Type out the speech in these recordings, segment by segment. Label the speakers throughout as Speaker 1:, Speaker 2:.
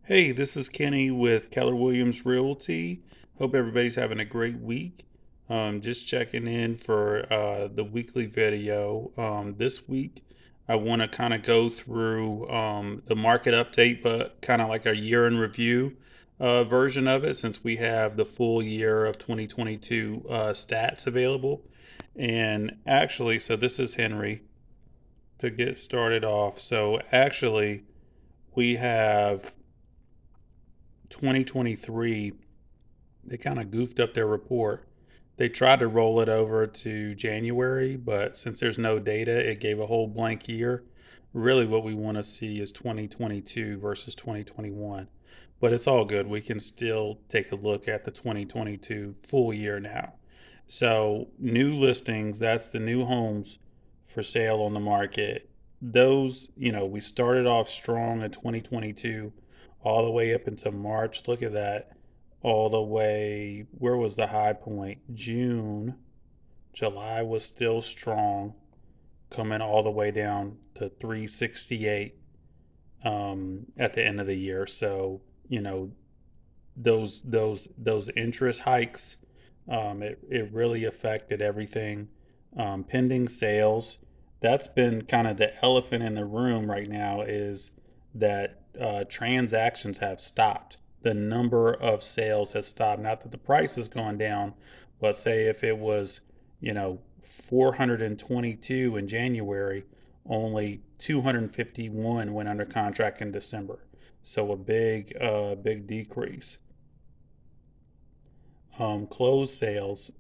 Speaker 1: Hey, this is Kenny with Keller Williams Realty. Hope everybody's having a great week. Just checking in for the weekly video. This week, I want to kind of go through the market update, but kind of like a year in review version of it, since we have the full year of 2022 stats available. And actually, so this is Henry to get started off. So actually, we have 2023, they kind of goofed up their report. They tried to roll it over to January, but since there's no data, it gave a whole blank year. Really, what we want to see is 2022 versus 2021. But it's all good. We can still take a look at the 2022 full year now. So, new listings, that's the new homes for sale on the market. Those, we started off strong in 2022 all the way up into March. Look at that. All the way, where was the high point? June. July was still strong, coming all the way down to 368 at the end of the year. So, those interest hikes, it really affected everything. Pending sales, that's been kind of the elephant in the room right now, is that transactions have stopped. The number of sales has stopped. Not that the price has gone down, but say if it was, 422 in January, only 251 went under contract in December. So a big decrease. Closed sales,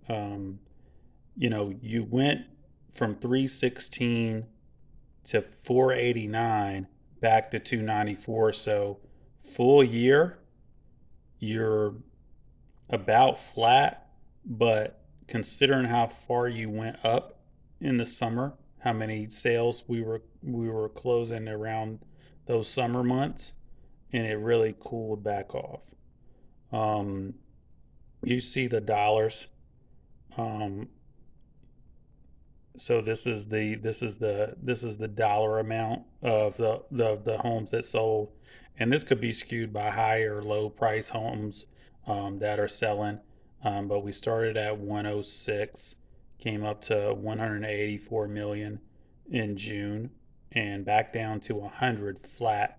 Speaker 1: you went from 316 to 489 back to 294. So full year, you're about flat, but considering how far you went up in the summer, how many sales we were closing around those summer months, and it really cooled back off. Um, you see the dollars. Um, so this is the dollar amount of the homes that sold, and this could be skewed by high or low price homes that are selling. But we started at 106, came up to 184 million in June, and back down to 100 flat.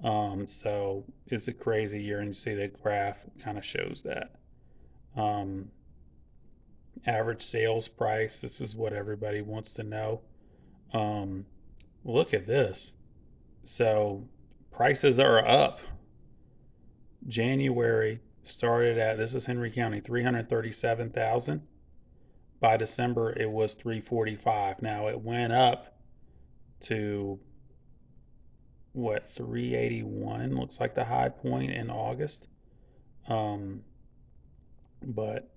Speaker 1: So it's a crazy year, and you see the graph kind of shows that. Um, Average sales price. This is what everybody wants to know. Um, Look at this. So prices are up. January started at, this is Henry County, 337,000. By December it was 345. Now it went up to what, 381 looks like the high point in August. Um, but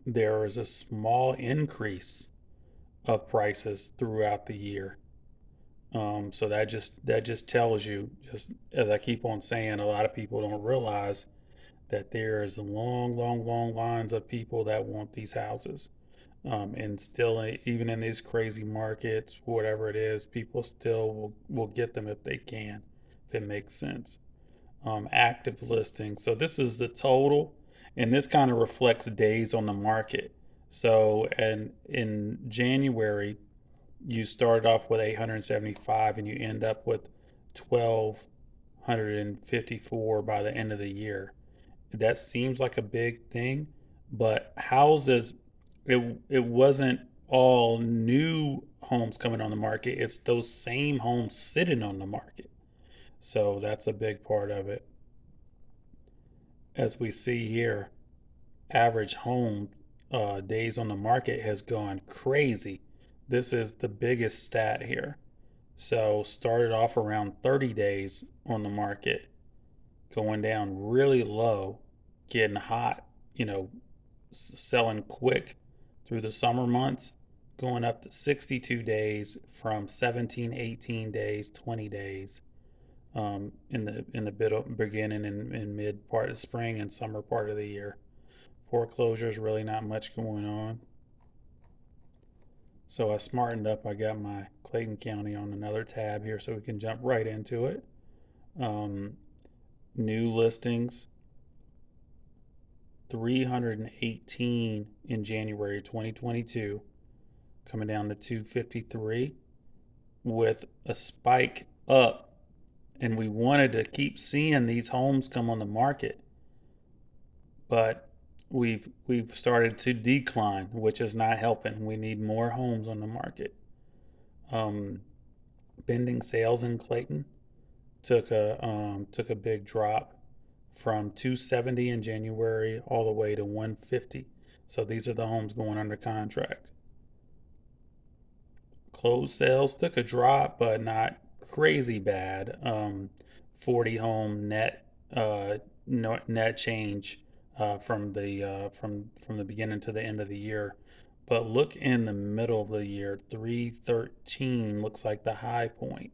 Speaker 1: there is a small increase of prices throughout the year. So that just tells you, just as I keep on saying, a lot of people don't realize that there is long, long, long lines of people that want these houses. And still, even in these crazy markets, whatever it is, people still will get them if they can, if it makes sense. Active listings. So this is the total, and this kind of reflects days on the market. So, and in January, you started off with 875 and you end up with 1254 by the end of the year. That seems like a big thing, but houses, it wasn't all new homes coming on the market. It's those same homes sitting on the market. So that's a big part of it. As we see here, average home days on the market has gone crazy. This is the biggest stat here. So started off around 30 days on the market, going down really low, getting hot, selling quick through the summer months, going up to 62 days from 17, 18 days, 20 days, in the beginning and mid part of spring and summer part of the year. Foreclosures, really not much going on. So I smartened up. I got my Clayton County on another tab here so we can jump right into it. Um, New listings 318 in January 2022, coming down to 253 with a spike up. And we wanted to keep seeing these homes come on the market, but we've started to decline, which is not helping. We need more homes on the market. Um, Pending sales in Clayton took a big drop from 270 in January all the way to 150. So these are the homes going under contract. Closed sales took a drop, but not crazy bad. 40 home net net change from the beginning to the end of the year. But look in the middle of the year, 313 looks like the high point,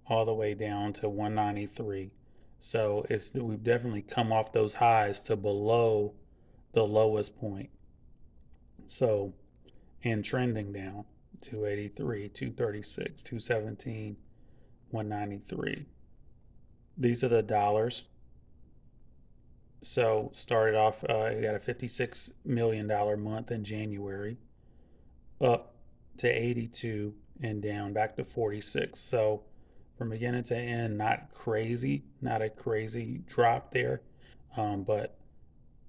Speaker 1: all the way down to 193. So we've definitely come off those highs to below the lowest point. So and trending down, 283, 236, 217, 193. These are the dollars. So started off, you got a $56 million month in January, up to 82 and down back to 46. So from beginning to end, not crazy, not a crazy drop there, but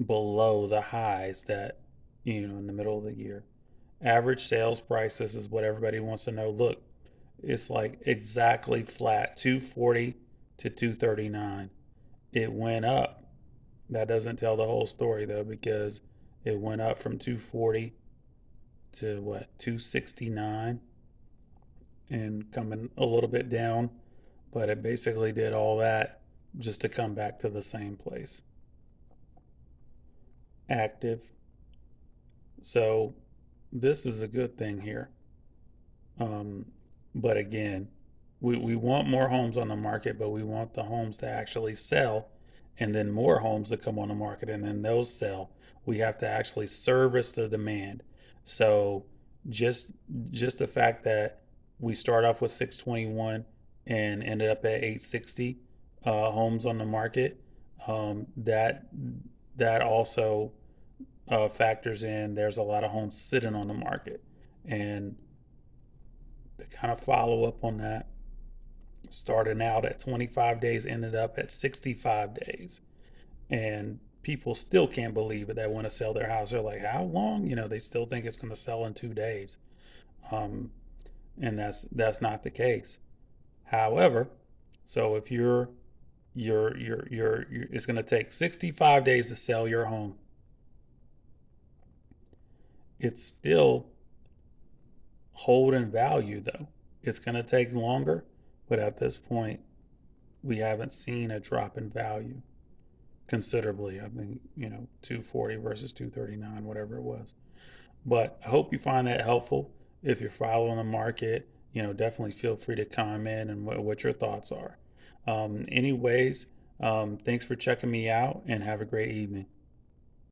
Speaker 1: below the highs that, in the middle of the year. Average sales prices is what everybody wants to know. Look, it's like exactly flat, 240 to 239. It went up. That doesn't tell the whole story though, because it went up from 240 to what, 269, and coming a little bit down, but it basically did all that just to come back to the same place. Active. So this is a good thing here. Um, but again, we want more homes on the market, but we want the homes to actually sell, and then more homes to come on the market, and then those sell. We have to actually service the demand. So just just the fact that we start off with 621 and ended up at 860 homes on the market, that also factors in. There's a lot of homes sitting on the market, and to kind of follow up on that, starting out at 25 days, ended up at 65 days. And people still can't believe it. They want to sell their house. They're like, how long? They still think it's going to sell in 2 days. Um, and that's not the case. However, so if it's going to take 65 days to sell your home, it's still holding value though. It's going to take longer, but at this point, we haven't seen a drop in value considerably. I mean, 240 versus 239, whatever it was. But I hope you find that helpful. If you're following the market, definitely feel free to comment and what your thoughts are. Anyways, thanks for checking me out and have a great evening.